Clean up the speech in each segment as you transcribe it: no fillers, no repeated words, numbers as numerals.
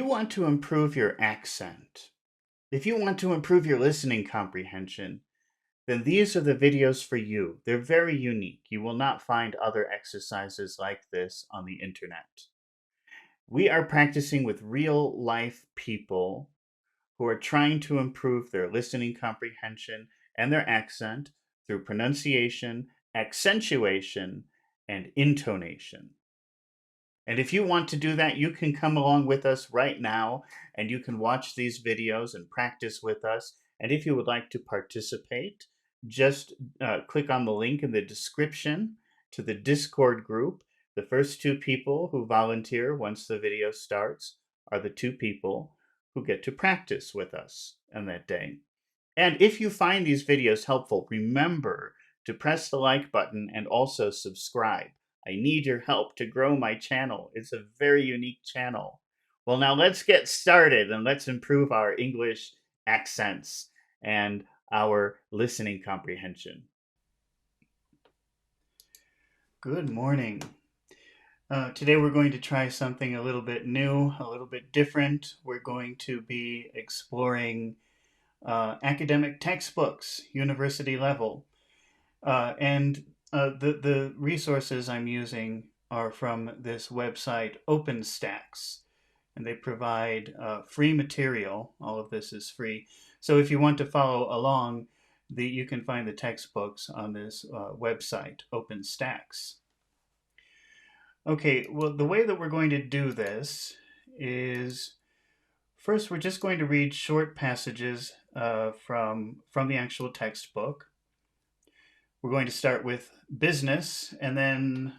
you want to improve your accent, if you want to improve your listening comprehension, then these are the videos for you. They're very unique. You will not find other exercises like this on the internet. We are practicing with real life people who are trying to improve their listening comprehension and their accent through pronunciation, accentuation, and intonation. And if you want to do that, you can come along with us right now and you can watch these videos and practice with us. And if you would like to participate, just click on the link in the description to the Discord group. The first two people who volunteer once the video starts are the two people who get to practice with us on that day. And if you find these videos helpful, remember to press the like button and also subscribe. I need your help to grow my channel. It's a very unique channel. Well, now let's get started and let's improve our English accents and our listening comprehension. Good morning. Today we're going to try something a little bit new, a little bit different. We're going to be exploring academic textbooks, university level. The resources I'm using are from this website, OpenStax, and they provide free material. All of this is free. So if you want to follow along, you can find the textbooks on this website, OpenStax. Okay, well, the way that we're going to do this is, first we're just going to read short passages from the actual textbook. We're going to start with business, and then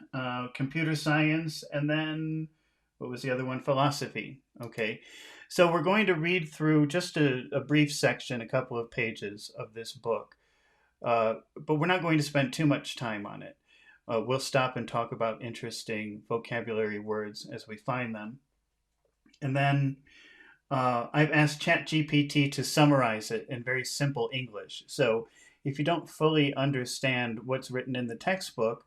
computer science, and then, what was the other one? Philosophy. Okay, so we're going to read through just a brief section, a couple of pages of this book, but we're not going to spend too much time on it. We'll stop and talk about interesting vocabulary words as we find them. And then I've asked ChatGPT to summarize it in very simple English. So if you don't fully understand what's written in the textbook,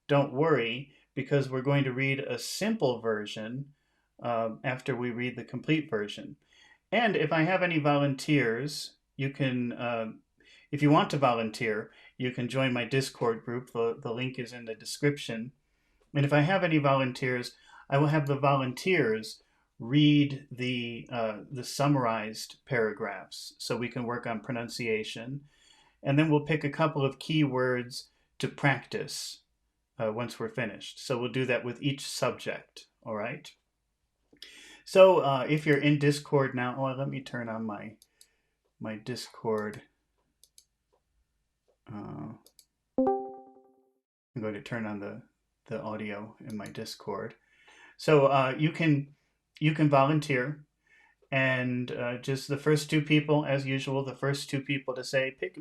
don't worry, because we're going to read a simple version after we read the complete version. And if I have any volunteers, you can, if you want to volunteer, you can join my Discord group. The link is in the description. And if I have any volunteers, I will have the volunteers read the summarized paragraphs so we can work on pronunciation. And then we'll pick a couple of key words to practice once we're finished. So we'll do that with each subject, all right? So if you're in Discord now, let me turn on my Discord. I'm going to turn on the audio in my Discord. So you can volunteer, and just the first two people, as usual, the first two people to say, pick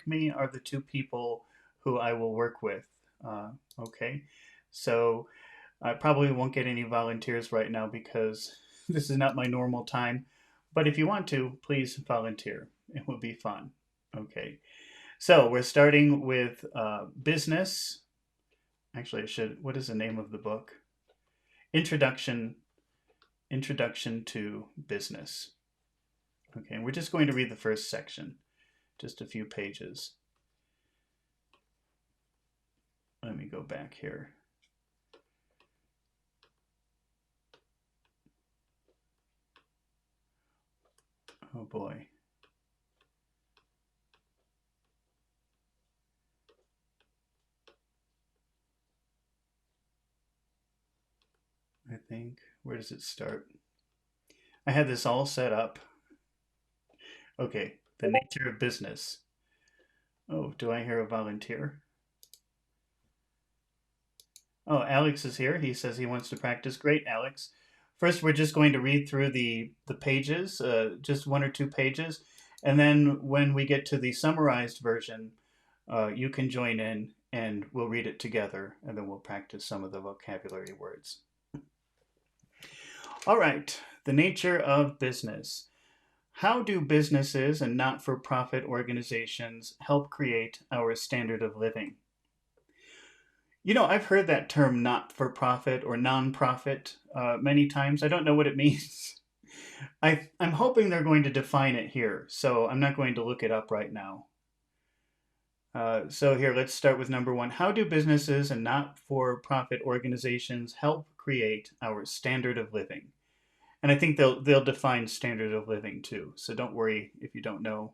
me, are the two people who I will work with. Okay, so I probably won't get any volunteers right now because this is not my normal time. But if you want to, please volunteer. It will be fun. Okay, so we're starting with business. Actually, what is the name of the book? Introduction to Business. Okay, we're just going to read the first section, just a few pages. Let me go back here. Oh boy. I think, where does it start? I had this all set up. Okay, the nature of business. Oh, do I hear a volunteer? Oh, Alex is here. He says he wants to practice. Great, Alex. First, we're just going to read through the pages, just one or two pages. And then when we get to the summarized version, you can join in and we'll read it together. And then we'll practice some of the vocabulary words. All right, the nature of business. How do businesses and not-for-profit organizations help create our standard of living? You know, I've heard that term not-for-profit or non-profit many times. I don't know what it means. I'm hoping they're going to define it here, so I'm not going to look it up right now. So here, let's start with number one. How do businesses and not-for-profit organizations help create our standard of living? And I think they'll define standard of living too. So don't worry if you don't know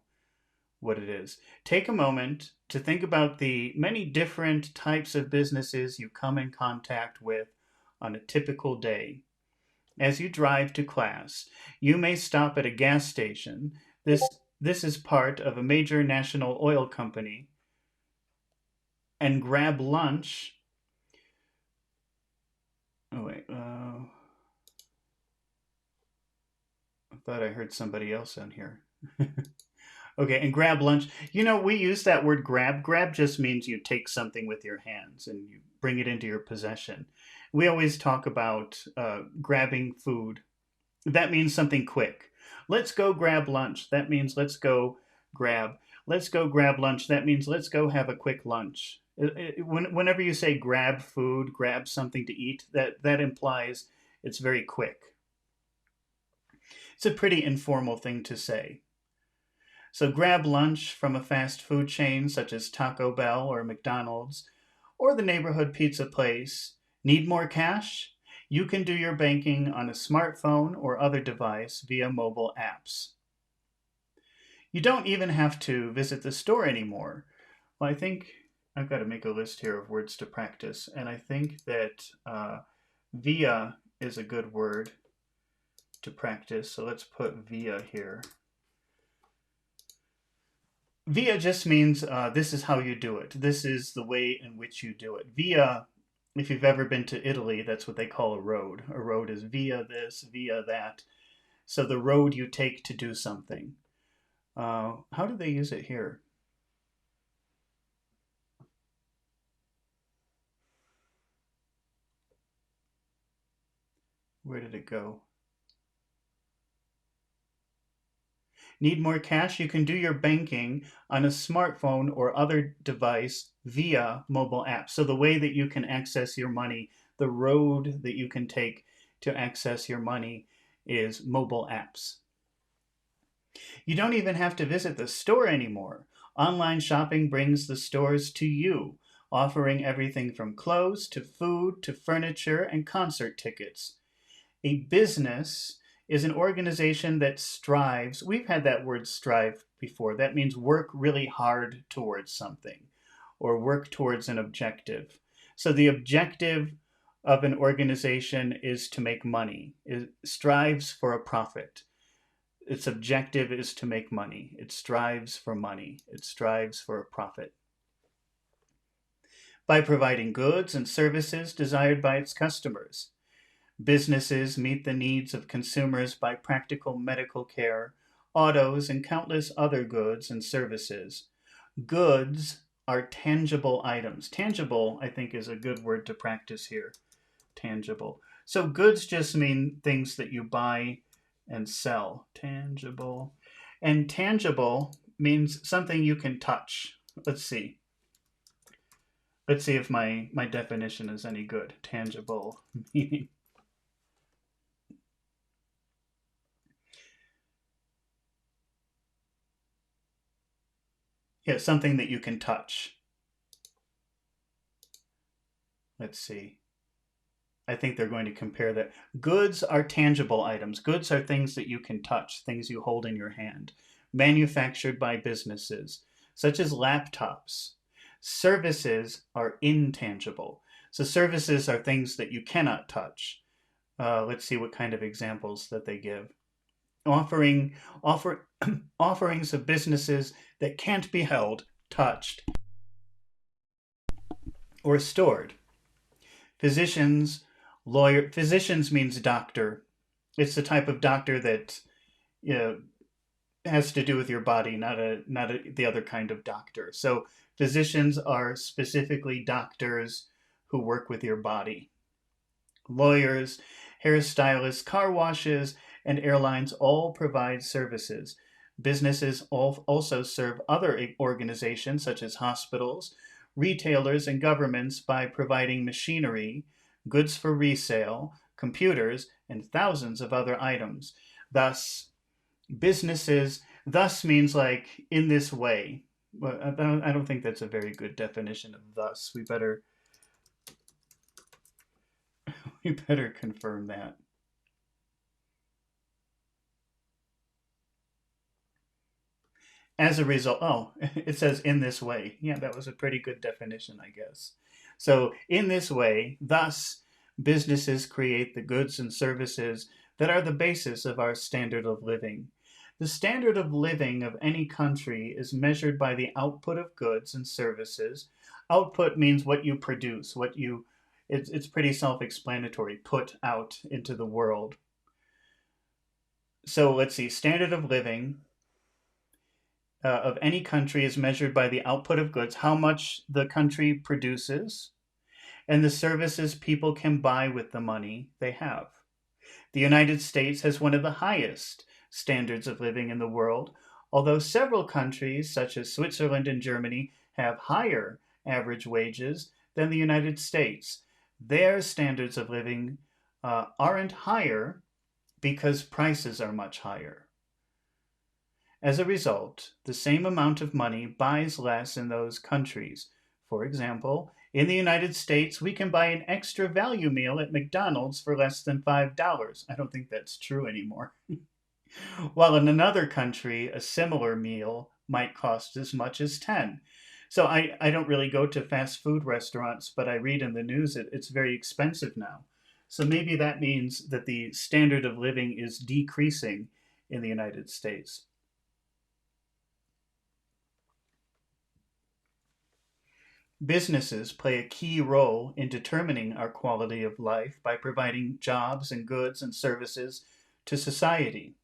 what it is. Take a moment to think about the many different types of businesses you come in contact with on a typical day. As you drive to class, you may stop at a gas station. This is part of a major national oil company and grab lunch. Oh, wait. I thought I heard somebody else on here. Okay, and grab lunch. You know, we use that word grab. Grab just means you take something with your hands and you bring it into your possession. We always talk about grabbing food. That means something quick. Let's go grab lunch. That means let's go grab. Let's go grab lunch. That means let's go have a quick lunch. Whenever you say grab food, grab something to eat, that implies it's very quick. It's a pretty informal thing to say. So grab lunch from a fast food chain such as Taco Bell or McDonald's or the neighborhood pizza place. Need more cash? You can do your banking on a smartphone or other device via mobile apps. You don't even have to visit the store anymore. Well, I think I've got to make a list here of words to practice, and I think that via is a good word to practice, so let's put via here. Via just means this is how you do it. This is the way in which you do it. Via, if you've ever been to Italy, that's what they call a road. A road is via this, via that. So the road you take to do something. How do they use it here? Where did it go? Need more cash? You can do your banking on a smartphone or other device via mobile apps. So the way that you can access your money, the road that you can take to access your money is mobile apps. You don't even have to visit the store anymore. Online shopping brings the stores to you, offering everything from clothes to food to furniture and concert tickets. A business is an organization that strives. We've had that word strive before. That means work really hard towards something or work towards an objective. So the objective of an organization is to make money. It strives for a profit. Its objective is to make money. It strives for money. It strives for a profit. By providing goods and services desired by its customers. Businesses meet the needs of consumers by practical medical care, autos, and countless other goods and services. Goods are tangible items. Tangible, I think, is a good word to practice here. Tangible. So goods just mean things that you buy and sell. Tangible. And tangible means something you can touch. Let's see. Let's see if my definition is any good. Tangible meaning. Yeah, something that you can touch. Let's see. I think they're going to compare that. Goods are tangible items. Goods are things that you can touch, things you hold in your hand, manufactured by businesses, such as laptops. Services are intangible. So services are things that you cannot touch. Let's see what kind of examples that they give. Offerings of businesses that can't be held, touched, or stored. Physicians means doctor. It's the type of doctor that has to do with your body, not the other kind of doctor. So physicians are specifically doctors who work with your body. Lawyers, hairstylists, car washes, and airlines all provide services. Businesses also serve other organizations such as hospitals, retailers, and governments by providing machinery, goods for resale, computers, and thousands of other items. Thus, businesses, thus means like in this way. Well, I don't think that's a very good definition of thus. We better confirm that. As a result, oh, it says in this way. Yeah, that was a pretty good definition, I guess. So, in this way, thus, businesses create the goods and services that are the basis of our standard of living. The standard of living of any country is measured by the output of goods and services. Output means what you produce, it's pretty self explanatory, put out into the world. So, let's see, standard of living of any country is measured by the output of goods, how much the country produces, and the services people can buy with the money they have. The United States has one of the highest standards of living in the world, although several countries, such as Switzerland and Germany, have higher average wages than the United States. Their standards of living aren't higher because prices are much higher. As a result, the same amount of money buys less in those countries. For example, in the United States, we can buy an extra value meal at McDonald's for less than $5. I don't think that's true anymore. While in another country, a similar meal might cost as much as 10. So I don't really go to fast food restaurants, but I read in the news it's very expensive now. So maybe that means that the standard of living is decreasing in the United States. Businesses play a key role in determining our quality of life by providing jobs and goods and services to society.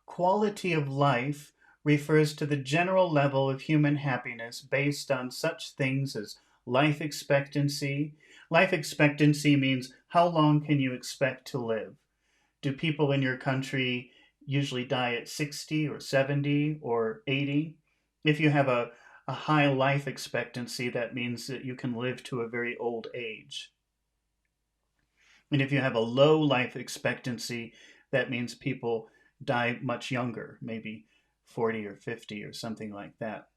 Quality of life refers to the general level of human happiness based on such things as life expectancy. Life expectancy means how long can you expect to live? Do people in your country usually die at 60 or 70 or 80? If you have a high life expectancy, that means that you can live to a very old age. And if you have a low life expectancy, that means people die much younger, maybe 40 or 50 or something like that.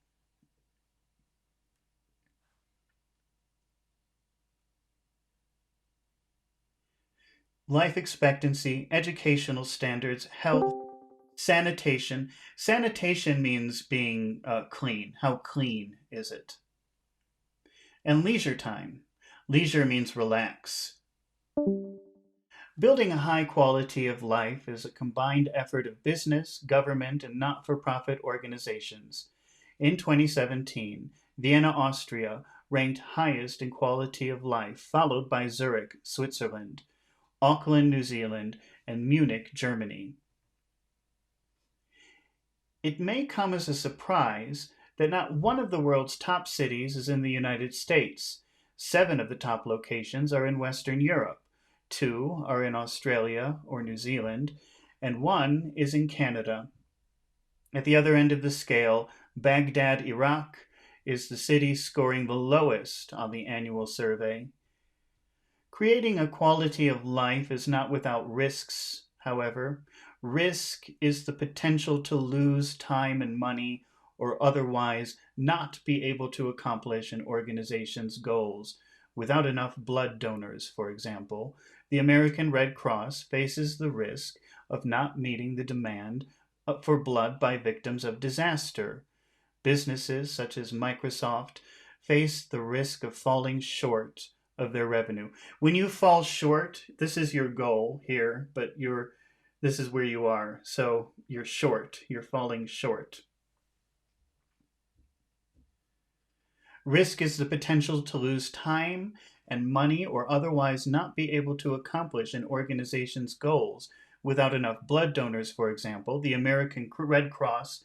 Life expectancy, educational standards, health, sanitation. Sanitation means being clean. How clean is it? And leisure time. Leisure means relax. Building a high quality of life is a combined effort of business, government, and not-for-profit organizations. In 2017, Vienna, Austria ranked highest in quality of life, followed by Zurich, Switzerland, Auckland, New Zealand, and Munich, Germany. It may come as a surprise that not one of the world's top cities is in the United States. 7 of the top locations are in Western Europe, 2 are in Australia or New Zealand, and 1 is in Canada. At the other end of the scale, Baghdad, Iraq, is the city scoring the lowest on the annual survey. Creating a quality of life is not without risks, however. Risk is the potential to lose time and money or otherwise not be able to accomplish an organization's goals. Without enough blood donors, for example, the American Red Cross faces the risk of not meeting the demand for blood by victims of disaster. Businesses such as Microsoft face the risk of falling short of their revenue. When you fall short, this is your goal here, but this is where you are. So you're short. You're falling short. Risk is the potential to lose time and money or otherwise not be able to accomplish an organization's goals. Without enough blood donors, for example, the American Red Cross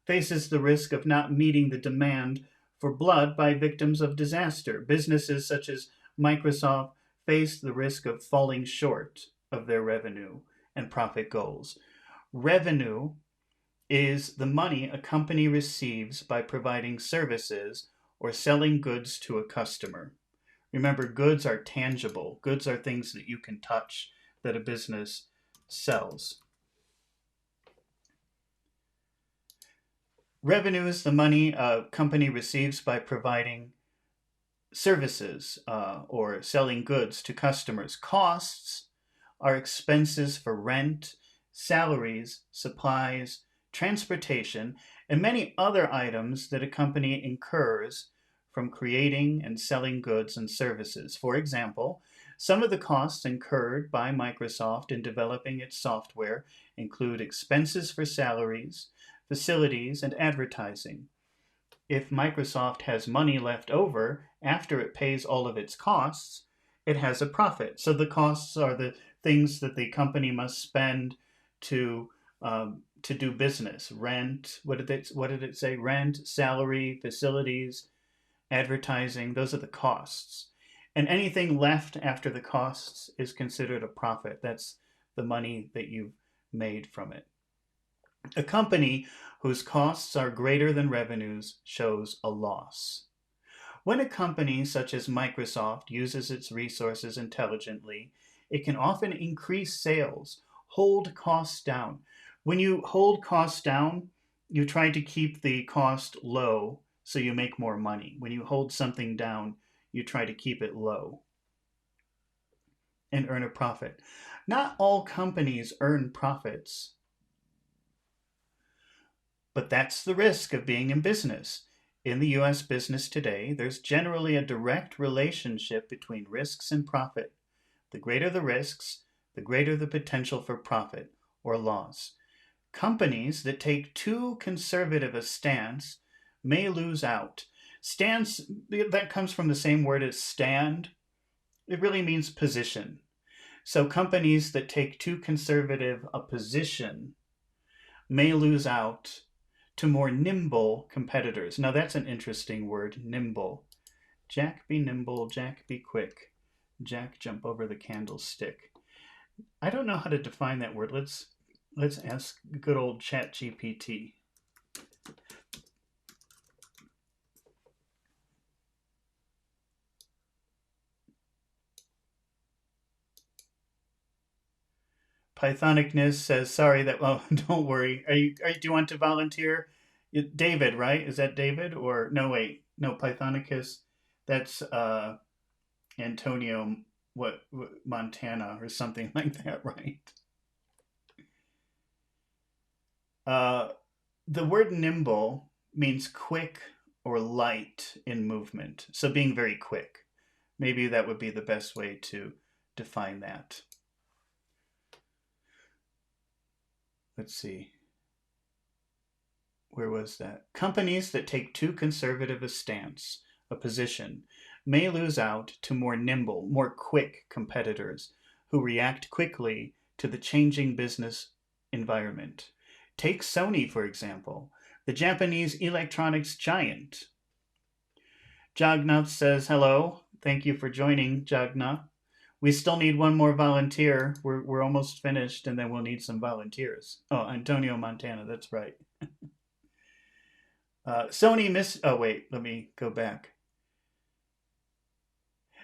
faces the risk of not meeting the demand for blood by victims of disaster. Businesses such as Microsoft face the risk of falling short of their revenue and profit goals. Revenue is the money a company receives by providing services or selling goods to a customer. Remember, goods are tangible. Goods are things that you can touch, that a business sells. Revenue is the money a company receives by providing services or selling goods to customers. Costs are expenses for rent, salaries, supplies, transportation, and many other items that a company incurs from creating and selling goods and services. For example, some of the costs incurred by Microsoft in developing its software include expenses for salaries, facilities, and advertising. If Microsoft has money left over after it pays all of its costs, it has a profit. So the costs are the things that the company must spend to do business. Rent. What did it say? Rent, salary, facilities, advertising. Those are the costs. And anything left after the costs is considered a profit. That's the money that you've made from it. A company whose costs are greater than revenues shows a loss. When a company such as Microsoft uses its resources intelligently, it can often increase sales, hold costs down. When you hold costs down, you try to keep the cost low so you make more money. When you hold something down, you try to keep it low and earn a profit. Not all companies earn profits, but that's the risk of being in business. In the US business today, there's generally a direct relationship between risks and profit. The greater the risks, the greater the potential for profit or loss. Companies that take too conservative a stance may lose out. Stance, that comes from the same word as stand. It really means position. So companies that take too conservative a position may lose out to more nimble competitors. Now that's an interesting word, nimble. Jack be nimble, Jack be quick. Jack jump over the candlestick. I don't know how to define that word. Let's ask good old ChatGPT. Pythonicness says, sorry that, well, don't worry. Do you want to volunteer? David, right? Is that David? Or, no, wait. No, Pythonicus, that's Antonio, Montana or something like that, right? The word nimble means quick or light in movement. So being very quick. Maybe that would be the best way to define that. Let's see. Where was that? Companies that take too conservative a stance, a position, may lose out to more nimble, more quick competitors who react quickly to the changing business environment. Take Sony, for example, the Japanese electronics giant. Jagnath says, hello. Thank you for joining, Jagnath. We still need one more volunteer. We're almost finished, and then we'll need some volunteers. Oh, Antonio Montana, that's right. Sony oh, wait, let me go back.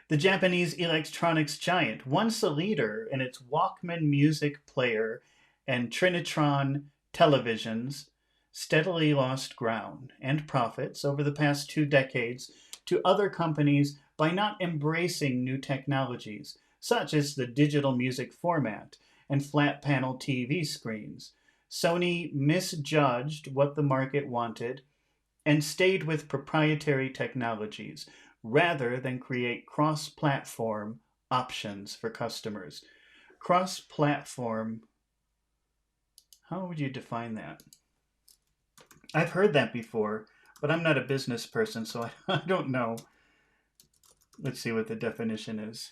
The Japanese electronics giant, once a leader in its Walkman music player and Trinitron televisions, steadily lost ground and profits over the past 2 decades to other companies by not embracing new technologies, such as the digital music format and flat panel TV screens. Sony misjudged what the market wanted and stayed with proprietary technologies rather than create cross-platform options for customers. Cross-platform, how would you define that? I've heard that before, but I'm not a business person, so I don't know. Let's see what the definition is.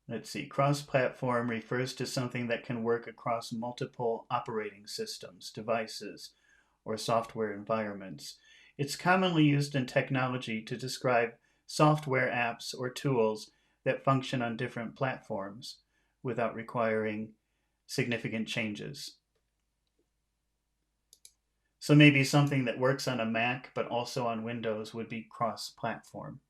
Let's see, cross-platform refers to something that can work across multiple operating systems, devices, or software environments. It's commonly used in technology to describe software apps or tools that function on different platforms without requiring significant changes. So maybe something that works on a Mac but also on Windows would be cross-platform.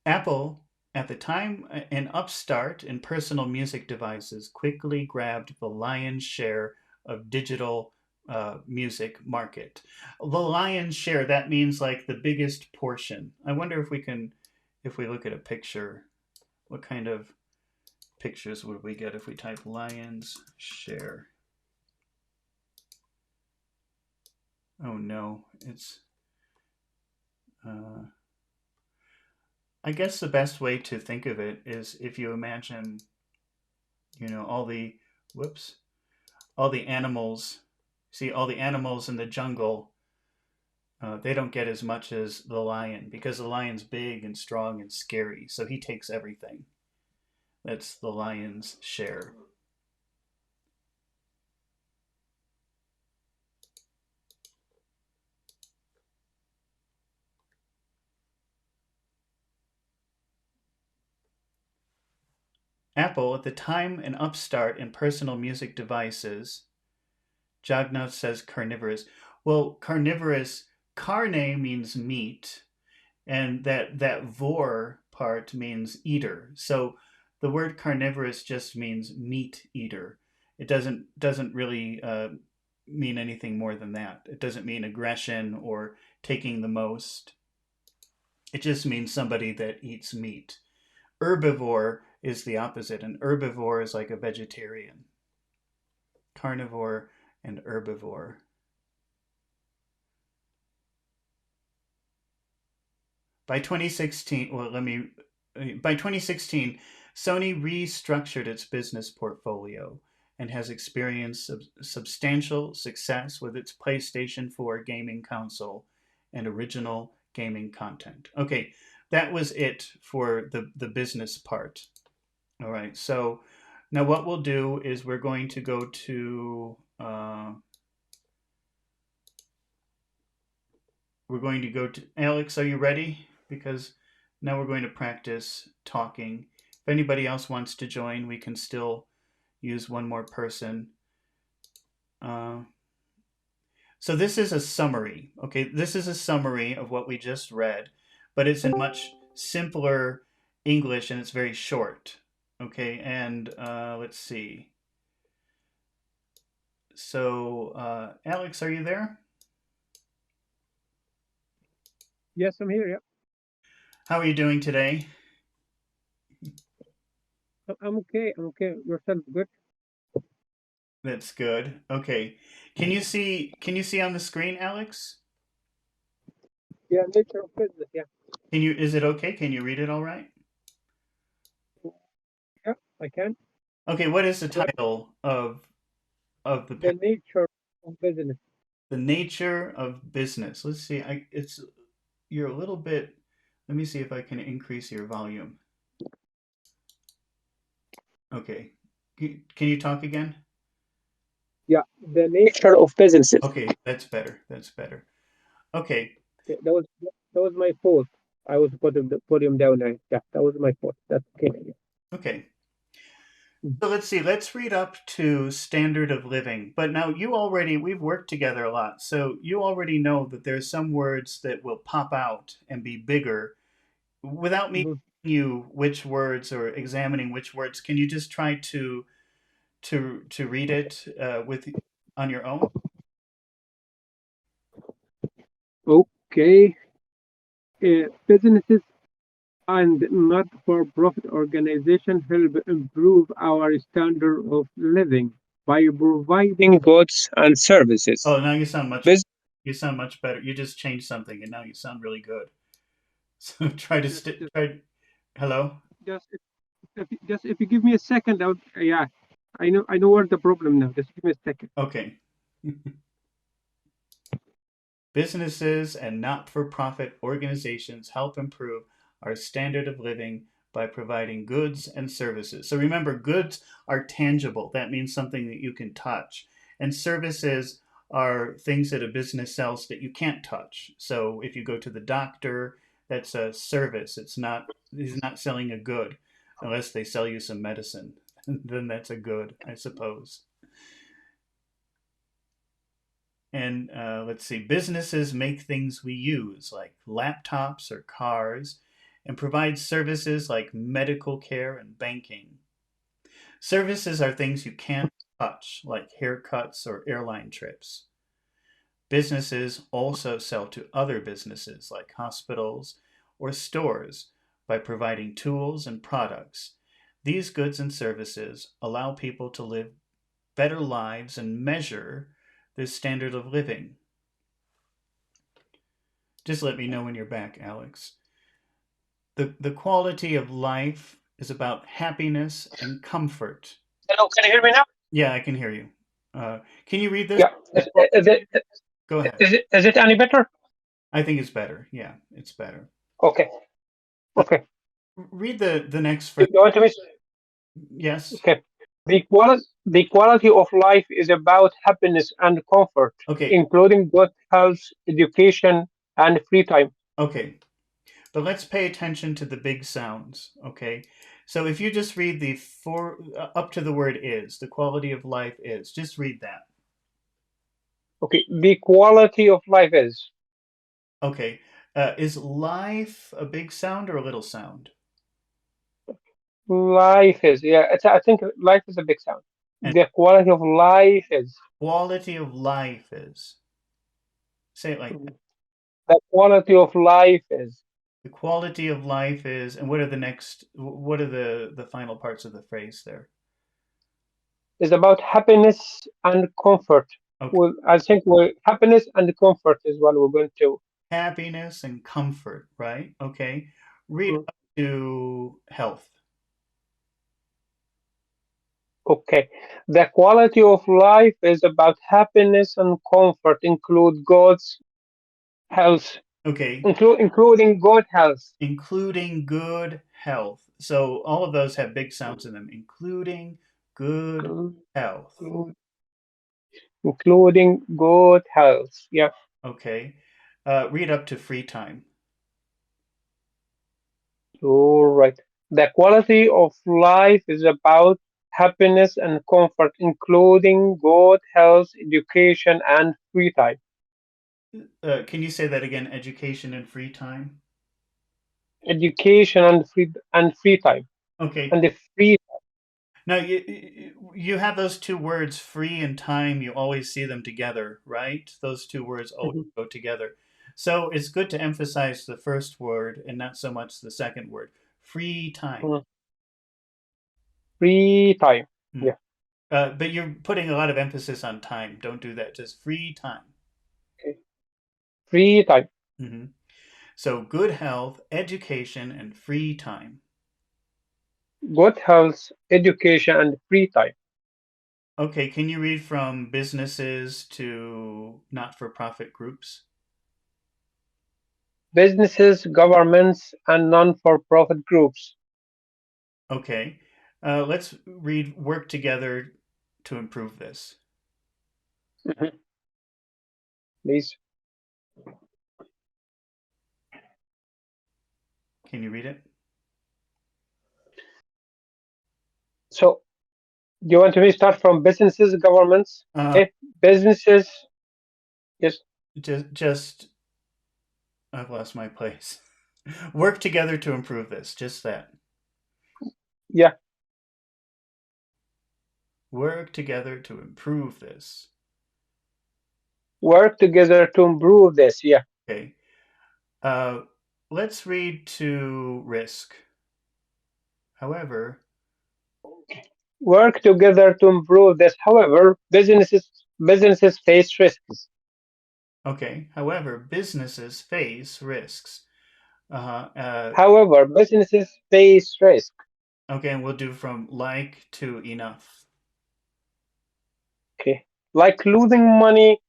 Apple At the time, an upstart in personal music devices quickly grabbed the lion's share of digital music market. The lion's share, that means like the biggest portion. I wonder if we can, if we look at a picture, what kind of pictures would we get if we type lion's share? Oh no, it's, uh, I guess the best way to think of it is if you imagine, all the, whoops, all the animals, see all the animals in the jungle, they don't get as much as the lion because the lion's big and strong and scary. So he takes everything. That's the lion's share. Apple, at the time an upstart in personal music devices, Jagnath says carnivorous. Well, carnivorous, carne means meat, and that vor part means eater. So the word carnivorous just means meat eater. It doesn't really mean anything more than that. It doesn't mean aggression or taking the most. It just means somebody that eats meat. Herbivore is the opposite. An herbivore is like a vegetarian. Carnivore and herbivore. By 2016, well, by 2016, Sony restructured its business portfolio and has experienced substantial success with its PlayStation 4 gaming console and original gaming content. Okay, that was it for the business part. All right, so now what we'll do is we're going to go to Alex. Are you ready? Because now we're going to practice talking. If anybody else wants to join, we can still use one more person. So this is a summary. Okay, this is a summary of what we just read, but it's in much simpler English and it's very short. Okay, and let's see. So, Alex, are you there? Yes, I'm here. Yeah, How are you doing today? I'm okay. I'm okay. Yourself good? That's good. Okay. Can you see on the screen, Alex? Yeah, nature of business. Yeah, Is it okay? Can you read it all right? yeah, I can. Okay, what is the What title of the the nature of business? the nature of business? Let's see. You're a little bit. Let me see if I can increase your volume. Okay. Can you talk again? Yeah, the nature of businesses. Okay, that's better. That's better. Okay. Okay, that was my fault. I was putting the podium down there. Yeah, that was my fault. That's okay. Okay. Mm. So let's see. Let's read up to standard of living. But now we've worked together a lot. So you already know that there's some words that will pop out and be bigger without me Mhm. telling you which words or examining which words. Can you just try to read it with on your own? Okay, businesses and not-for-profit organizations help improve our standard of living by providing goods and services. Oh, now Bus- you sound much better. You just changed something and now you sound really good. So try to just, just, try. Hello. just if you give me a second, I'll, yeah, I know where the problem now. Just give me a second. Okay. Businesses and not for profit organizations help improve our standard of living by providing goods and services. So remember, goods are tangible. That means something that you can touch. And services are things that a business sells that you can't touch. So if you go to the doctor, that's a service. He's not selling a good unless they sell you some medicine. Then that's a good, I suppose. And let's see, businesses make things we use like laptops or cars, and provides services like medical care and banking. Services are things you can't touch, like haircuts or airline trips. Businesses also sell to other businesses like hospitals or stores by providing tools and products. These goods and services allow people to live better lives and measure their standard of living. Just let me know when you're back, Alex. The quality of life is about happiness and comfort. Hello, can you hear me now? Yeah, I can hear you. Can you read this? Yeah. Go ahead. Is it any better? I think it's better. Yeah, it's better. Okay. Uh, Okay. read the next You phrase. want to miss? Yes. Okay. The quality of life is about happiness and comfort, Okay. including good health, education, and free time. Okay. But let's pay attention to the big sounds. Okay. So if you just read the four up to the word is, the quality of life is, just read that. Okay. The quality of life is. Okay. Is life a big sound or a little sound? Life is. Yeah. I think life is a big sound. And The quality of life is. quality of life is. Say it like that. The quality of life The quality of life is, and what are the next? What are the final parts of the phrase there? is about happiness and comfort. Okay. Well, I think happiness and comfort is what we're going to. Happiness and comfort, right? Okay. Read Mm, up to health. Okay. The quality of life is about happiness and comfort, include God's health, Okay. including good health, Including good health. So all of those have big sounds in them, including good Good- health. good- including good health. Yeah. Okay. Read up to free time. All right. The quality of life is about happiness and comfort, including good health, education, and free time. Can you say that again? Education and free time. Education and free time. Okay. And the free. Now you have those two words, free and time. You always see them together, right? Those two words always Mhm. go together. So it's good to emphasize the first word and not so much the second word. Free time. Mm, free time. Mm. Yeah. But you're putting a lot of emphasis on time. Don't do that. Just free time. Okay. Free time. Hmm. So good health, education, and free time. Good health, education, and free time. Okay, can you read from businesses to not-for-profit groups? Businesses, governments, and non-for-profit groups. Okay, let's read work together to improve this. Mhm. Please. Can you read it? So, do you want me to start from businesses, governments? Uh, Okay. Businesses. Yes. just I've lost my place. Work together to improve this. Just that. Yeah. Work together to improve this. Work together to improve this. Yeah. Okay. Uh, let's read to risk. However, Work together to improve this. However, businesses face risks. okay. However, businesses face risks. Uh-huh. However, businesses face risk. Okay, and we'll do from like to enough. Okay. Like losing money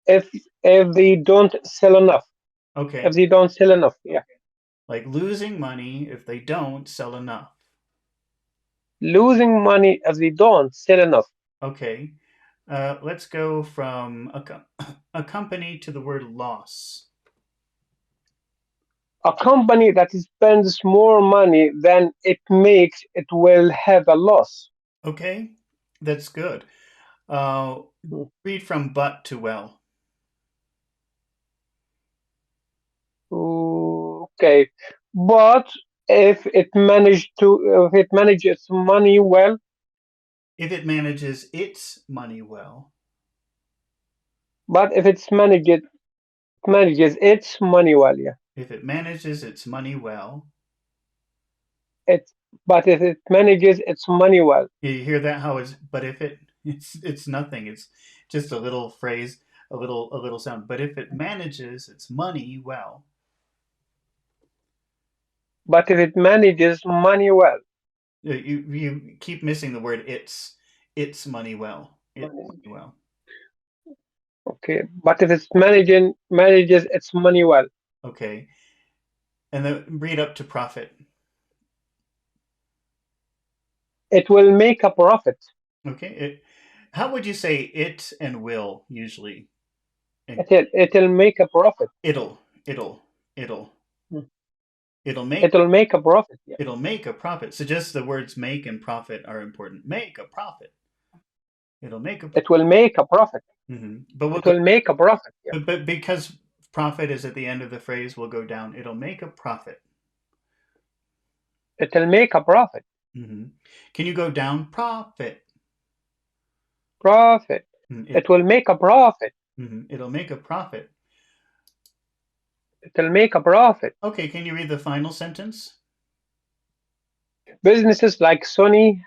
if they don't sell enough. Okay, If they don't sell enough. Yeah. like losing money if they don't sell enough. Losing money if they don't sell enough. Okay, let's go from a company to the word loss. A company that spends more money than it makes, it will have a loss. Okay, that's good. Uh, read from but to well. Okay. But if it manages money well, If it manages its money well. but if it's manages its money well, yeah. If it manages its money well. It's but if it manages its money well, You hear that? How it's, but if it, it's nothing. It's just a little phrase, a little sound. But if it manages its money well. but if it manages money well, You keep missing the word its money well. Its money well. okay. But if it's manages its money well, Okay. And then read up to profit. it will make a profit. Okay. How would you say it and will usually? It'll make a profit. It'll, it'll, it'll, Hmm. it'll make, It'll make a profit. Yeah. it'll make a profit. So just the words make and profit are important. Make a profit. It'll make a. It will make a profit. But we'll It go. will make a profit. Yeah. But because profit is at the end of the phrase, we'll go down. It'll make a profit. It'll make a profit. Can you go down? Profit. Profit. It, It will make a profit. it'll make a profit. It'll make a profit. Okay, can you read the final sentence? Businesses like Sony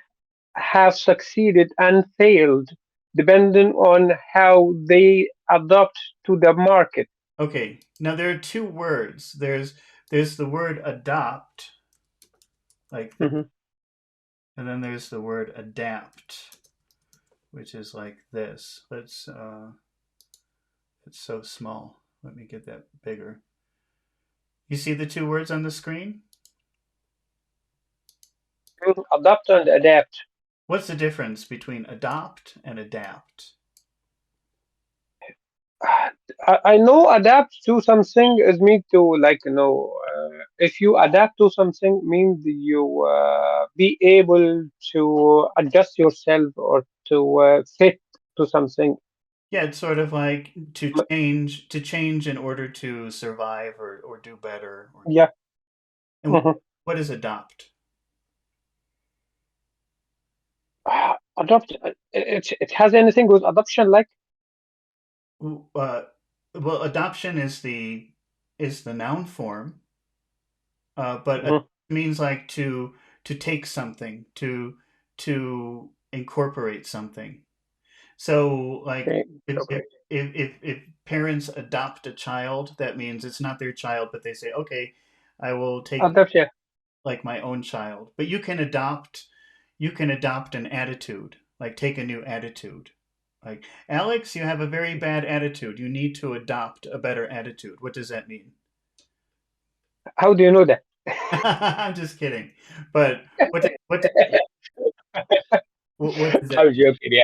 have succeeded and failed depending on how they adapt to the market. Okay, now there are two words. There's the word adopt, like this, Mhm. and then there's the word adapt, which is like this. It's so small. Let me get that bigger. You see the two words on the screen? Adapt and adapt. What's the difference between adopt and adapt? I know adapt to something is mean to like if you adapt to something means you be able to adjust yourself or to fit to something. Yeah, it's sort of like to change in order to survive or do better. Yeah. And Mhm. what is adopt? Adopt. It has anything with adoption like. Uh, well, adoption is the noun form, but it Mhm. means like to take something, to incorporate something. So, like, Okay. if if Okay. if parents adopt a child, that means it's not their child, but they say, okay, I will take Adopt. Yeah. like my own child. But you can adopt an attitude, like take a new attitude. Like, Alex, you have a very bad attitude. You need to adopt a better attitude. What does that mean? How do you know that? I'm just kidding. But what does that? I'm joking. Yeah.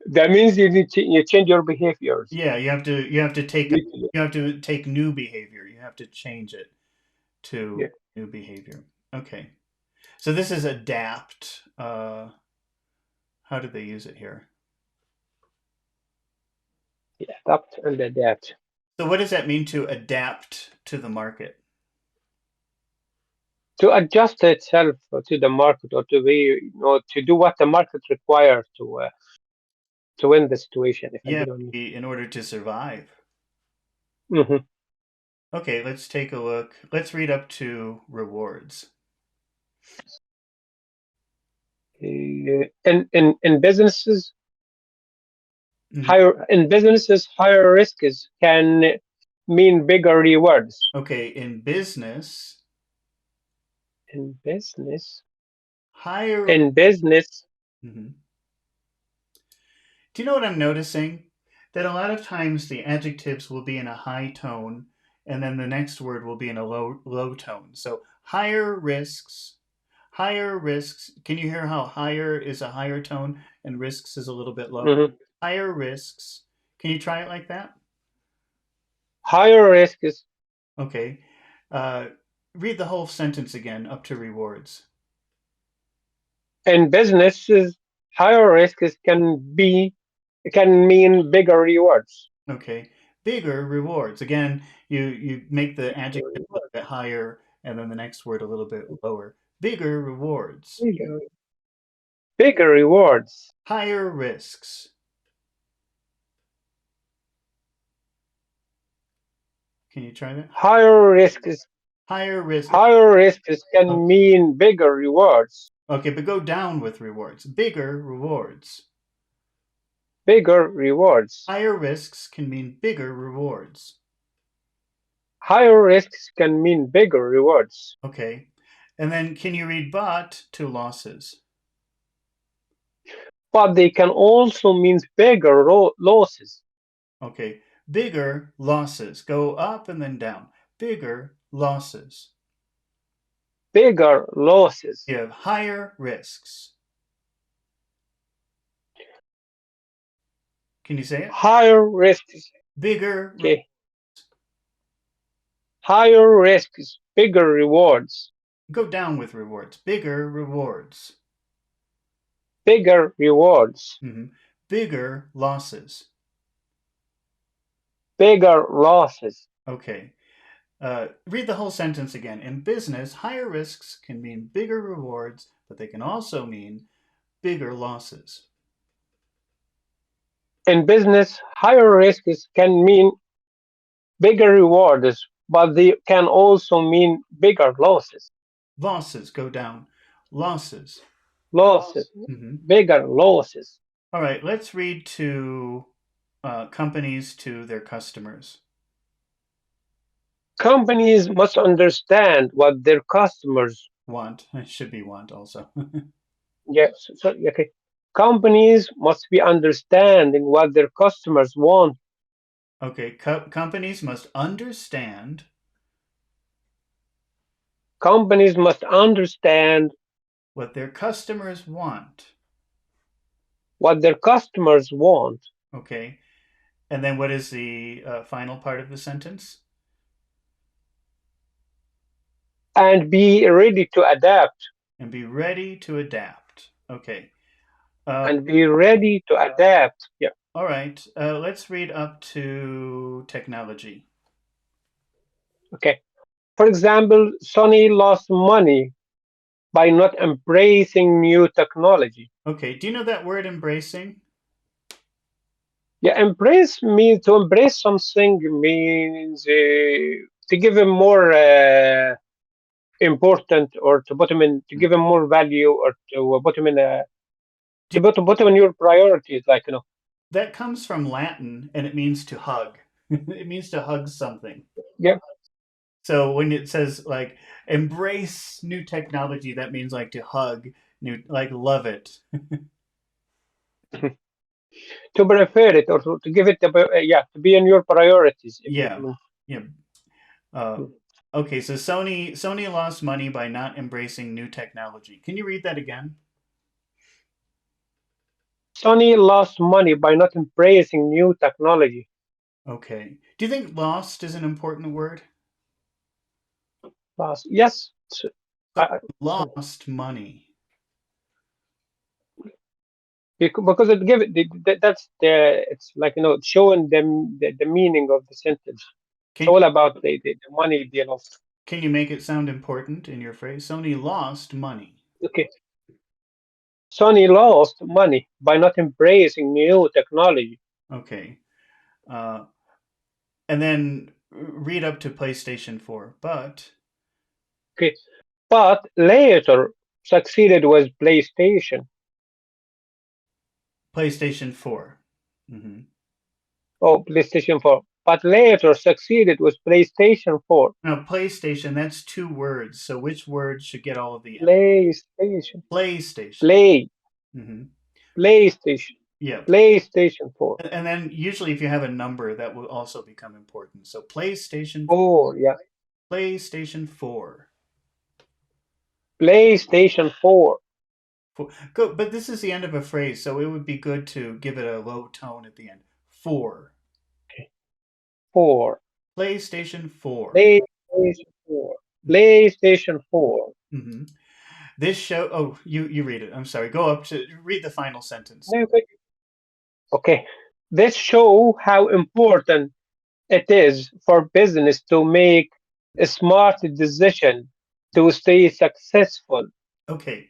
That means you change your behaviors. Yeah, you have to take Literally. you have to take new behavior. You have to change it to Yeah. new behavior. Okay. So this is adapt. How did they use it here? Yeah. Adopt and adapt. So what does that mean to adapt to the market? To adjust itself to the market or to be, to do what the market requires to win the situation, if I Yeah, get on you. in order to survive. Hmm. Okay, let's take a look. Let's read up to rewards. In businesses, Mhm. higher risks can mean bigger rewards. Okay, in business, In business, higher. in business, Mhm. Do you know what I'm noticing? That a lot of times the adjectives will be in a high tone, and then the next word will be in a low tone. So higher risks, higher risks. Can you hear how higher is a higher tone and risks is a little bit low? mhm. Higher risks. Can you try it like that? Higher risks Okay. Uh, read the whole sentence again up to rewards. in businesses, higher risks can mean bigger rewards. Okay. Bigger rewards. Again, you make the Bigger adjective a little rewards. bit higher and then the next word a little bit lower. Bigger rewards. Bigger, bigger rewards. Higher risks. Can you try that? Higher risks. Higher risk. Higher risks Oh, can mean bigger rewards. okay, but go down with rewards. Bigger rewards. Bigger rewards. Higher risks can mean bigger rewards. Higher risks can mean bigger rewards. Okay. And then can you read but to losses? But they can also mean bigger losses. Okay. Bigger losses. Go up and then down. Bigger losses. Bigger losses. You have higher risks. Can you say it? Higher risks. Bigger. Okay. Higher risks, bigger rewards. Go down with rewards. Bigger rewards. Bigger rewards. Bigger losses. Bigger losses. Okay. Read the whole sentence again. In business, higher risks can mean bigger rewards, but they can also mean bigger losses. In business, higher risks can mean bigger rewards, but they can also mean bigger losses. Losses go down. Losses. Losses. Bigger losses. All right, let's read to companies to their customers. Companies must understand what their customers Want. It should be want also. yes, so, okay. Companies must be understanding what their customers want. Okay, companies must understand. Companies must understand What their customers want. what their customers want. Okay, and then what is the final part of the sentence? And be ready to adapt. And be ready to adapt. Okay. And be ready to adapt. Yeah. All right. Let's read up to technology. Okay. For example, Sony lost money by not embracing new technology. Okay. Do you know that word embracing? Yeah, embrace means to embrace something means to give him more important, or to put him in, to give him more value, or to put him in a, to put him in your priorities, like That comes from Latin and it means to hug. It means to hug something. Yeah. So when it says like embrace new technology, that means like to hug, new, like love it. To prefer it, or to give it, yeah, to be in your priorities. Yeah. Yeah. Uh, okay, so Sony lost money by not embracing new technology. Can you read that again? Sony lost money by not embracing new technology. Okay. Do you think lost is an important word? Yes. So lost money. Because it give it, that's the, it's like showing them the meaning of the sentence. It's Can all about the money they lost. can you make it sound important in your phrase? Sony lost money. Okay. Sony lost money by not embracing new technology. Okay. Uh, and then read up to PlayStation 4. But Okay. But later succeeded with PlayStation. PlayStation 4. Mm-hmm. Oh, PlayStation 4. But later succeeded with PlayStation 4. Now, PlayStation, that's two words. So which word should get all of the PlayStation. PlayStation. Play. Mm-hmm. PlayStation. Yeah. PlayStation 4. And then usually if you have a number, that will also become important. So PlayStation. Oh, yeah. PlayStation 4. PlayStation 4. Go, but this is the end of a phrase, so it would be good to give it a low tone at the end. 4. 4. PlayStation 4. PlayStation 4. PlayStation 4. Mm-hmm. This show. Oh, you read it. I'm sorry. Go up to read the final sentence. Okay. This show how important it is for business to make a smart decision to stay successful. Okay.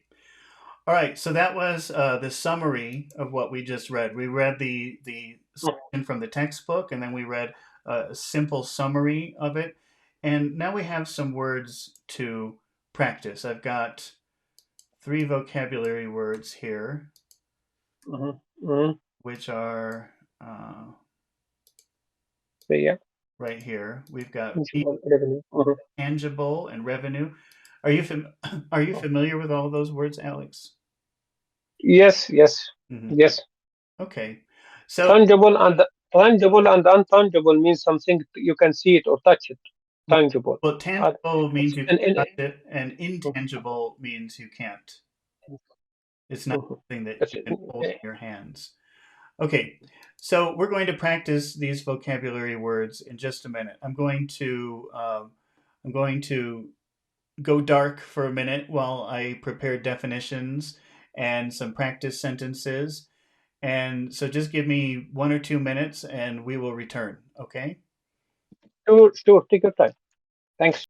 All right. So that was the summary of what we just read. We read the section from the textbook, and then we read a simple summary of it. And now we have some words to practice. I've got three vocabulary words here, Mhm, mhm. which are uh, So yeah, right here. We've got principal revenue. Mhm. tangible and revenue. Are you are you Oh. familiar with all of those words, Alex? Yes, yes, Hmm. yes. Okay. So Tangible and untangible means something you can see it or touch it. Tangible. well, Uh, tangible means you can and touch it, and intangible means you can't. It's not mhm. something that That's you it. can hold in your hands. Okay, so we're going to practice these vocabulary words in just a minute. I'm going to go dark for a minute while I prepare definitions and some practice sentences. And so just give me 1 or 2 minutes and we will return. Okay? Sure, sure. Take your time. Thanks.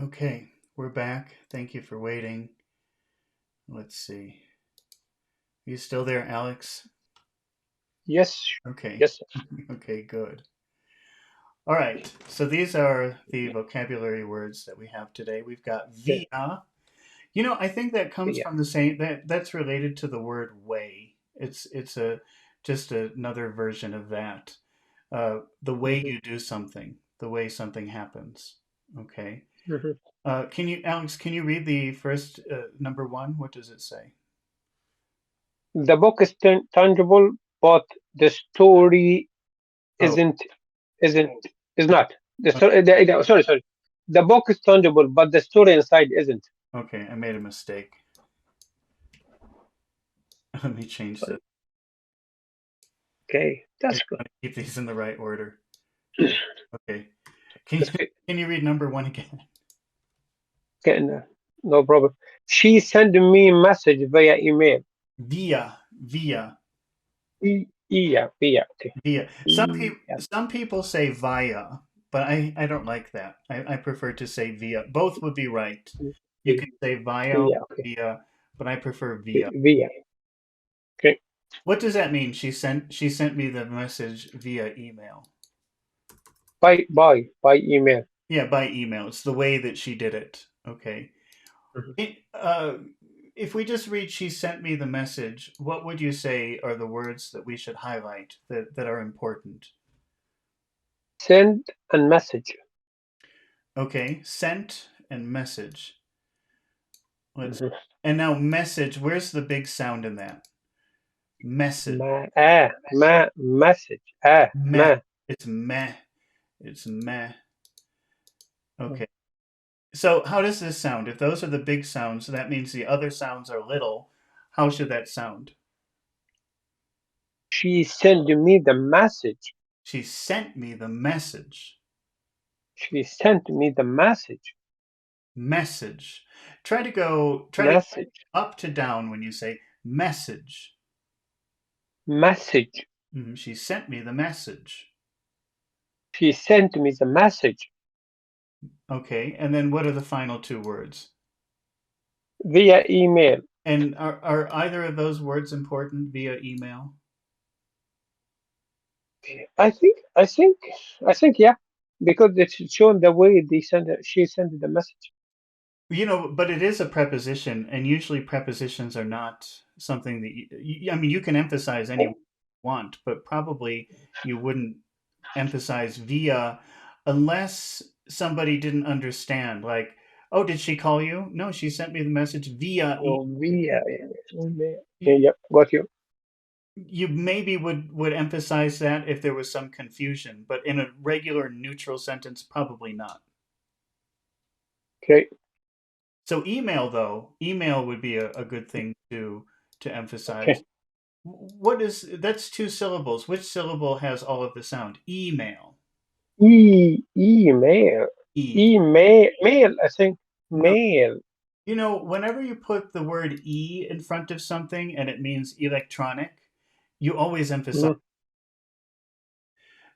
Okay, we're back. Thank you for waiting. Let's see. Are you still there, Alex? Yes, Okay. yes, Okay, good. All right. So these are the vocabulary words that we have today. We've got yeah, via. You know, I think that comes yeah. from the same that's related to the word way. It's a just another version of that. The way Mhm, you do something, the way something happens. Okay. mhm. Can you, Alex? Can you read the first number one? What does it say? The book is tangible, but the story Oh, isn't isn't is not. The o- story. Sorry. The book is tangible, but the story inside isn't. okay. I made a mistake. Let me change this. Okay, I that's just good. want to keep these in the right order. Okay. Can you That's good. can you read number one again? Okay, no, no problem. She sent me a message via email. Via, Yeah, okay. via. Yeah, Some people say via, but I don't like that. I prefer to say via. Both would be right. You can say via, yeah, okay. via, but I prefer via. Via, okay. What does that mean? She sent me the message via email. By email. Yeah, by email. It's the way that she did it. Okay. Mhm. It, if we just read she sent me the message, what would you say are the words that we should highlight that are important? Send and message. Okay, sent and message. Let's Mhm. and now message, where's the big sound in that? Message. Message. Meh. It's meh. It's meh. Okay. So how does this sound? If those are the big sounds, that means the other sounds are little. How should that sound? She sent me the message. She sent me the message. She sent me the message. Message. Try to Message. up to down when you say message. Message. She sent me the message. She sent me the message Okay, and then what are the final two words? via email. And are either of those words important via email? I think, I think, I think, yeah, because it's shown the way they sent it. She sent the message. But it is a preposition, and usually prepositions are not something that I mean, you can emphasize any way you want, but probably you wouldn't emphasize via unless somebody didn't understand. Like, oh, did she call you? No, she sent me the message via Oh, via email. Yeah, e- yeah, got you. you maybe would emphasize that if there was some confusion, but in a regular neutral sentence, probably not. Okay, So email though, email would be a good thing to emphasize. okay. What is that's two syllables. Which syllable has all of the sound? Email. Email. E. Mail, I think. No, Mail. whenever you put the word e in front of something and it means electronic, you always emphasize. Mm,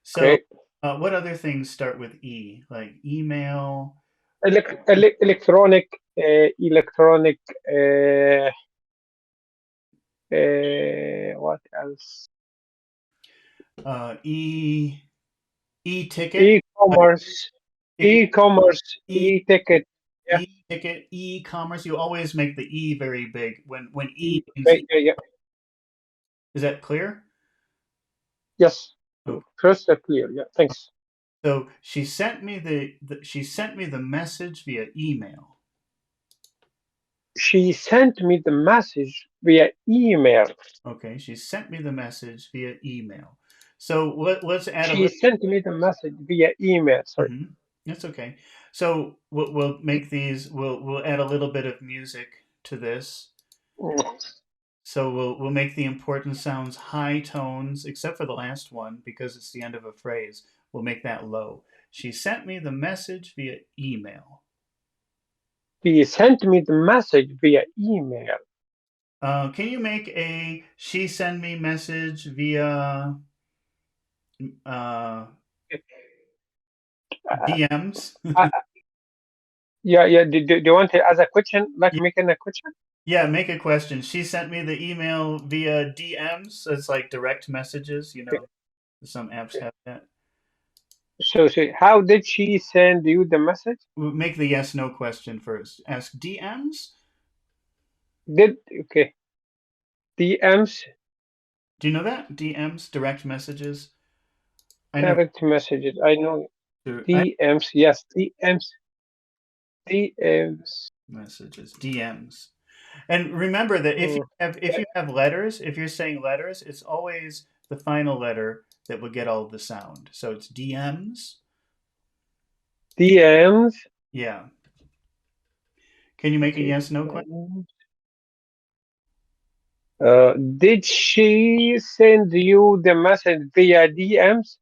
So, okay. what other things start with e, like email, Electronic, electronic, uh, what else? e e-ticket, like E-commerce, e e e-ticket. Yeah, e-ticket, e-commerce. You always make the e very big when e means okay, yeah, yeah. is that clear? Yes, Okay. crystal clear. Yeah, thanks. So she sent me the message via email. She sent me the message via email. Okay, she sent me the message via email. So let's add a She little. sent me the message via email. Sorry. Mhm. That's okay. So we'll make these. We'll add a little bit of music to this. Mm. So we'll make the important sounds high tones, except for the last one because it's the end of a phrase. We'll make that low. She sent me the message via email. She sent me the message via email. Can you make a she send me message via uh, Uh, DMs? I, Yeah, yeah. Do you want to ask a question, like Yeah, making a question? yeah, make a question. She sent me the email via DMs. So it's like direct messages. Okay. Some apps Okay. have that. So how did she send you the message? We'll make the yes no question first. Ask DMs. Did okay. DMs, Do you know that? DMs, direct messages. I never. direct messages. I know I DMs. Yes, DMs. DMs. messages. DMs. And remember that Mm. if you have letters, if you're saying letters, it's always the final letter that will get all of the sound. So it's DMs. DMs. Yeah. Can you make a Okay. yes no question? DMs. Did she send you the message via DMs?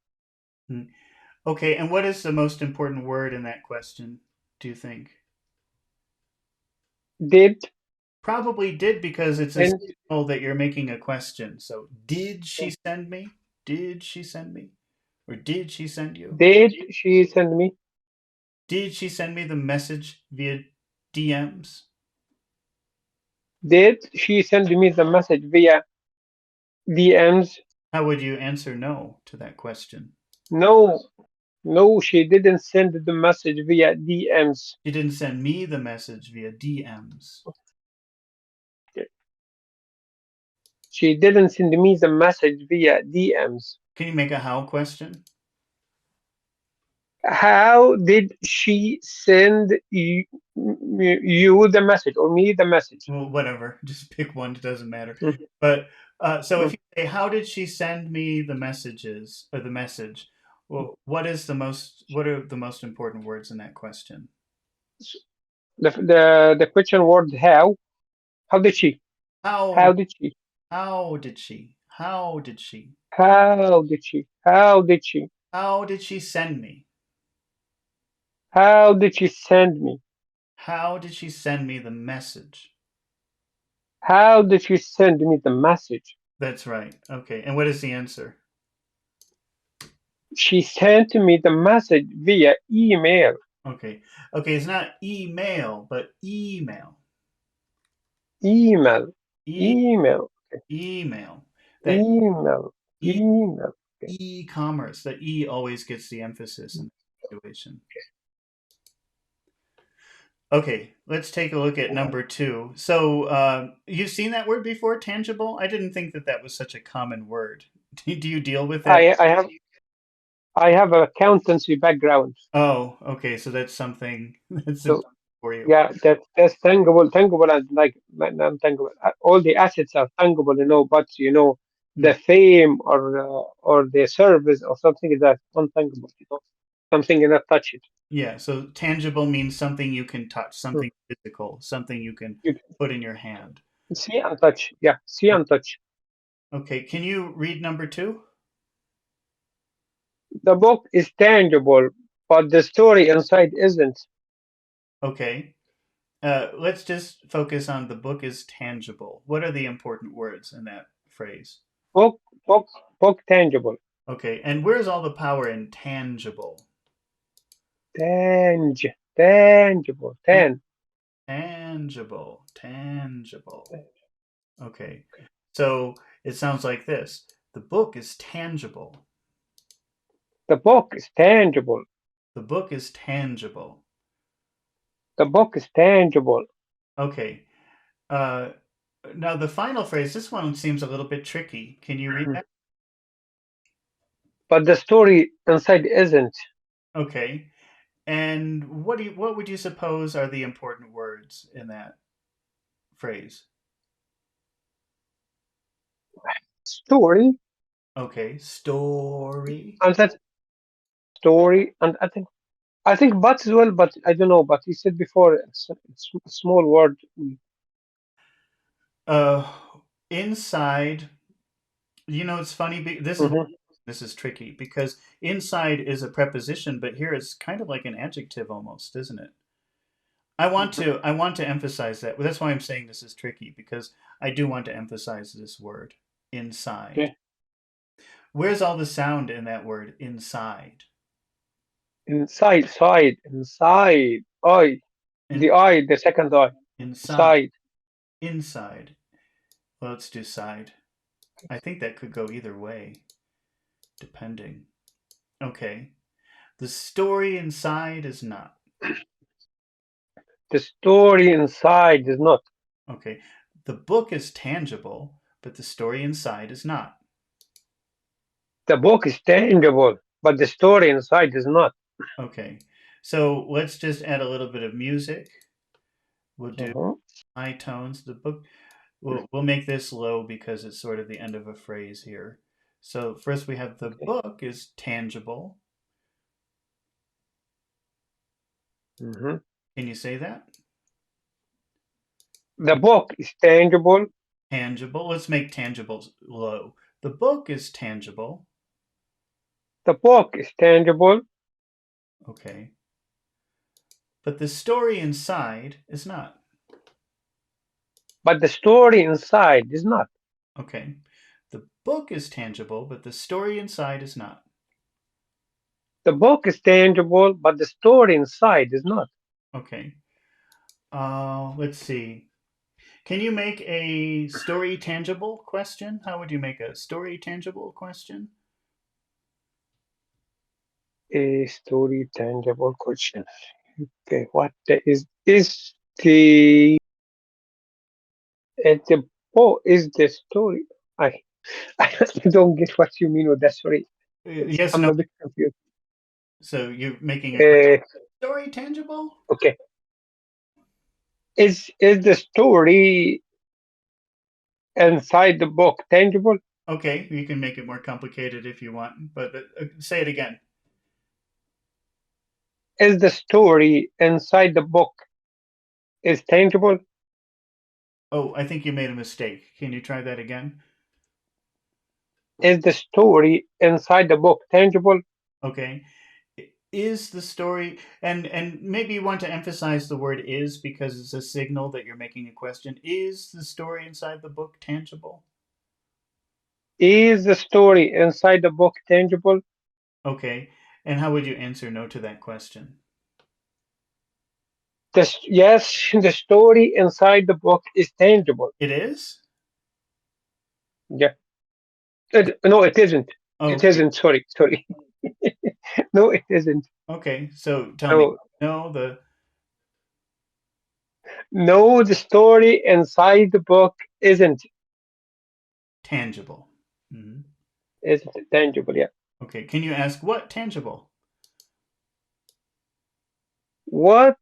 Hmm. Okay, and what is the most important word in that question, do you think? Did Probably did because it's a and signal that you're making a question. So, did she send me? Did she send me? Or did she send you? did she send me? Did she send me the message via DMs? Did she send me the message via DMs? How would you answer no to that question? No, no, she didn't send the message via DMs. She didn't send me the message via DMs. She didn't send me the message via DMs. Can you make a how question? How did she send you the message or me the message? Well, whatever. Just pick one. It doesn't matter. Mm, But so if mm, you say, "How did she send me the messages or the message?" mm. Well, what are the most important words in that question? The question word how? How did she? How How did she? how did she? How did she? How did she? How did she? How did she send me? How did she send me? How did she send me the message? How did she send me the message? That's right. Okay. And what is the answer? She sent me the message via email. Okay. Okay, it's not email, but email. Email. E Email. email. That Email. e Email. Okay. e-commerce. The e always gets the emphasis in the situation. Okay, let's take a look at number two. So you've seen that word before, tangible? I didn't think that that was such a common word. Do you deal with that? I have an accountancy background. Oh, okay. So that's something that's So important for you. yeah, that's tangible and like non tangible. All the assets are tangible, but Hmm. the fame or the service or something is that untangible, something you not touch it. Yeah. So tangible means something you can touch, Hmm. something physical, something you can You put in your hand. see and touch. Yeah, see and touch. Okay. Can you read number two? The book is tangible, but the story inside isn't. Okay. Let's just focus on the book is tangible. What are the important words in that phrase? Book, book, book tangible. Okay, and where's all the power in tangible? Tangible. Tan- Tan. Tangible, tangible. Okay, so it sounds like this. The book is tangible. The book is tangible. The book is tangible. The book is tangible. Okay, uh, now the final phrase, this one seems a little bit tricky. Can you read that? But the story inside isn't. Okay, and what would you suppose are the important words in that phrase? Story Okay, story. and that story and I think but as well, but I don't know. But he said before it's a small word. Uh, inside, it's funny. Mhm. This is tricky because inside is a preposition, but here it's kind of like an adjective almost, isn't it? Mhm. I want to emphasize that. Well, that's why I'm saying this is tricky because I do want to emphasize this word inside. Okay. Where's all the sound in that word inside? Inside, inside. Oi. In, The I, the second I. inside. Side. Inside. Well, let's do side. I think that could go either way, depending. Okay. The story inside is not. The story inside is not. Okay. The book is tangible, but the story inside is not. The book is tangible, but the story inside is not. Okay. So let's just add a little bit of music. We'll do Mhm. high tones. The book, we'll make this low because it's sort of the end of a phrase here. So first we have the Okay. book is tangible. Mhm. Can you say that? The book is tangible. Tangible. Let's make tangible low. The book is tangible. The book is tangible, Okay. But the story inside is not. but the story inside is not. Okay. The book is tangible, but the story inside is not. The book is tangible, but the story inside is not. Okay. Let's see. Can you make a story tangible question? How would you make a story tangible question? A story tangible question. Okay, what is the the book is the story? I I don't get what you mean with that. Sorry, Yes, I'm no. a bit confused. So you're making a Uh, story tangible? okay, is the story inside the book tangible? Okay, you can make it more complicated if you want, but say it again. Is the story inside the book is tangible? Oh, I think you made a mistake. Can you try that again? Is the story inside the book tangible? Okay. Is the story, and maybe you want to emphasize the word is because it's a signal that you're making a question. Is the story inside the book tangible? Is the story inside the book tangible? Okay. And how would you answer no to that question? Yes, the story inside the book is tangible. It is? Yeah. No, it isn't. It Okay. isn't. Sorry, sorry. No, it isn't. Okay. So tell me, No, no, the no, the story inside the book tangible. Mhm. isn't tangible. Yeah. Okay. Can you ask what tangible? What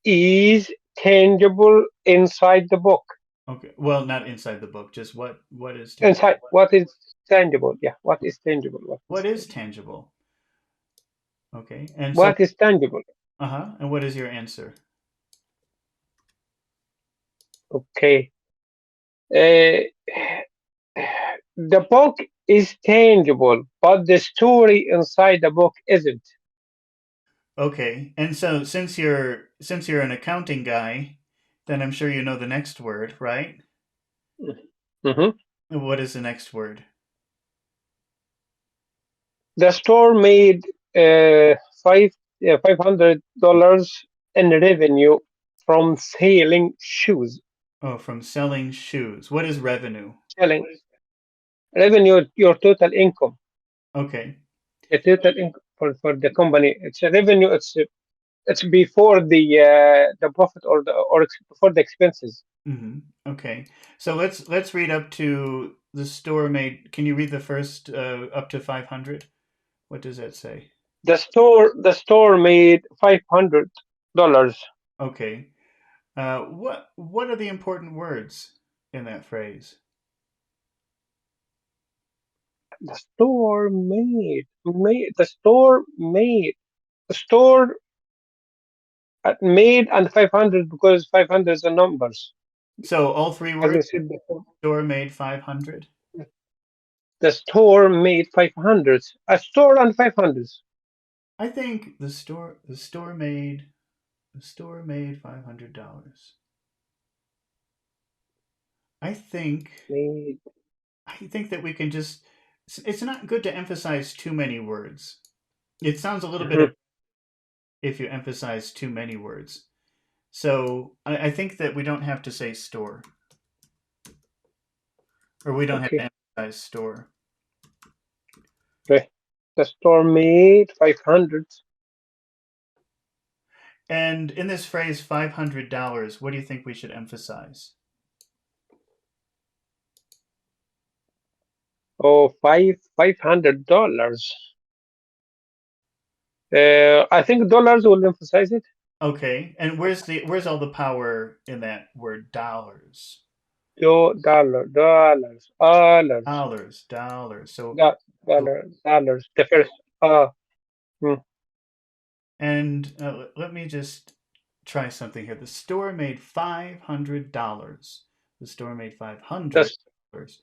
is tangible inside the book? Okay. Well, not inside the book, just what is tangible? Inside, what is tangible? Yeah, what is tangible? What What is is tangible? tangible? Okay. And so What is tangible? uh-huh. And what is your answer? Okay. Uh, the book is tangible, but the story inside the book isn't. Okay. And so since you're an accounting guy, then I'm sure you know the next word, right? Mhm. What is the next word? The store made five $500 in revenue from selling shoes. Oh, from selling shoes. What is revenue? Selling revenue, your total income, Okay. the total income for the company. It's a revenue. It's before the profit before the expenses. Hmm. Okay. So let's read up to the store made. Can you read the first up to 500? What does that say? The store made $500. Okay. What are the important words in that phrase? The store made and 500 because 500 is the numbers, So all three as words. we said before. Store made 500. The store made 500. A store and 500. I think the store made $500. I think Made. I think that we can just. It's not good to emphasize too many words. It sounds a little bit Mhm. if you emphasize too many words. So I think that we don't have to say store, or we don't have Okay. to emphasize store. Okay. The store made 500. And in this phrase, $500, what do you think we should emphasize? Oh, $500. I think dollars will emphasize it. Okay, and where's all the power in that word dollars? Dollars. Dollars. So, so Dollars. The first. Uh, mm, and let me just try something here. The store made $500. The store made five the hundred dollars.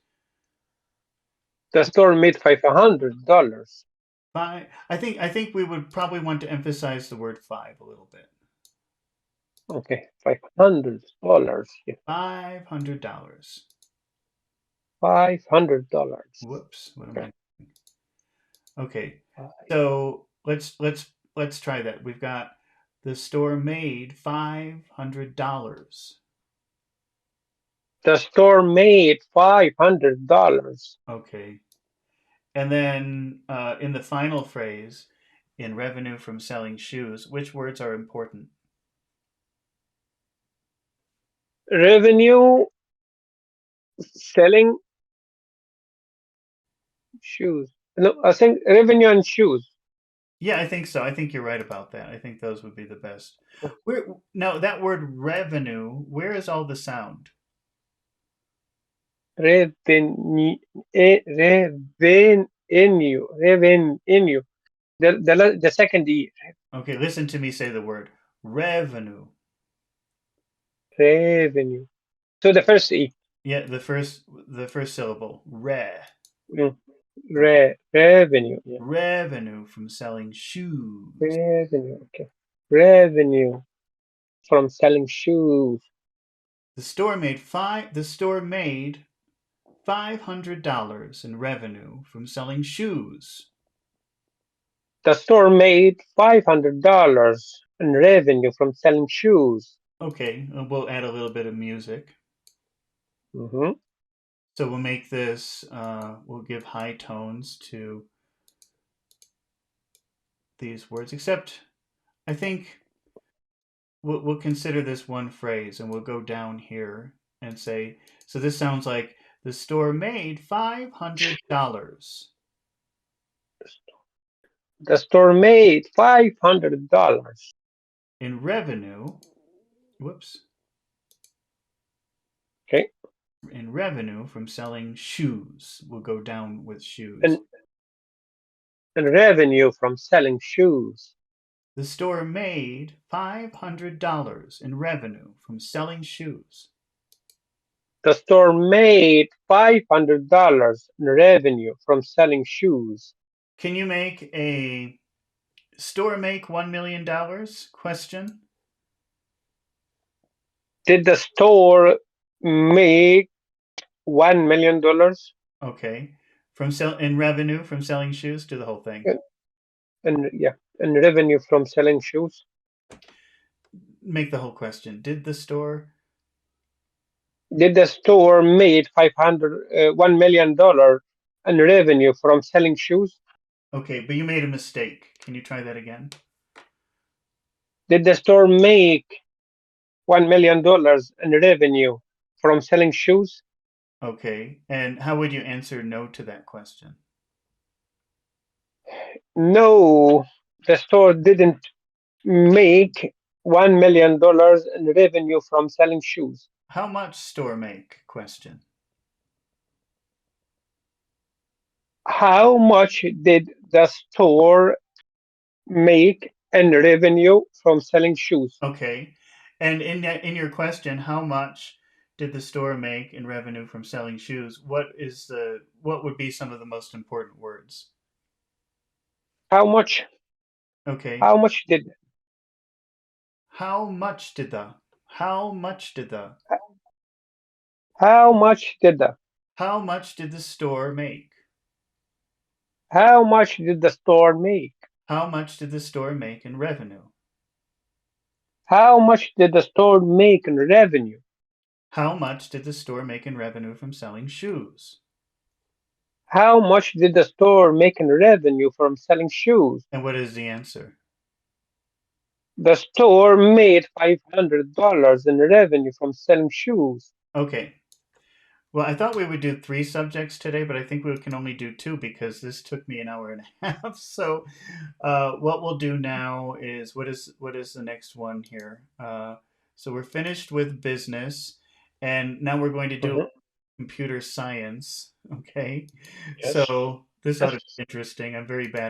the store made $500. Five. I think we would probably want to emphasize the word five a little bit. Okay, $500. Yeah, $500. $500. Whoops. What am Okay. I? Okay. So let's try that. We've got the store made $500. The store made $500. Okay. And then in the final phrase, in revenue from selling shoes, which words are important? Revenue selling shoes. No, I think revenue and shoes. Yeah, I think so. I think you're right about that. I think those would be the best. Where now that word revenue, where is all the sound? Revenue, revenue. The second E, Okay, listen to me say the word revenue. revenue. So the first E, Yeah, the first syllable, mm, Okay. revenue, yeah, Revenue from selling shoes. revenue, okay, revenue from selling shoes. The store made $500 in revenue from selling shoes. The store made $500 in revenue from selling shoes. Okay, we'll add a little bit of music. Hmm. So we'll make this, we'll give high tones to these words, except I think we'll consider this one phrase and we'll go down here and say, so this sounds like the store made $500 The store made $500. in revenue. Whoops. Okay, In revenue from selling shoes. We'll go down with and, shoes. and revenue from selling shoes. The store made $500 in revenue from selling shoes. The store made $500 in revenue from selling shoes. Can you make a store make $1 million? Question. Did the store make $1 million? Okay. In revenue from selling shoes, do the whole thing. And yeah, and revenue from selling shoes. Make the whole question. Did the store? Did the store made $1 million in revenue from selling shoes? Okay, but you made a mistake. Can you try that again? Did the store make $1 million in revenue from selling shoes? Okay. And how would you answer no to that question? No, the store didn't make $1 million in revenue from selling shoes. How much store make? Question. How much did the store make in revenue from selling shoes? Okay. And in your question, how much did the store make in revenue from selling shoes? What would be some of the most important words? How much? Okay. How much did? How much did the? How much did the? How much did the? How much did the store make? How much did the store make? How much did the store make in revenue? How much did the store make in revenue? How much did the store make in revenue from selling shoes? How much did the store make in revenue from selling shoes? And what is the answer? The store made $500 in revenue from selling shoes. Okay. Well, I thought we would do three subjects today, but I think we can only do two because this took me an hour and a half. So, what we'll do now is what is the next one here? So we're finished with business, and now we're going to do Mhm. computer science. Okay, Yes. so this ought to Yes. be interesting. I'm very bad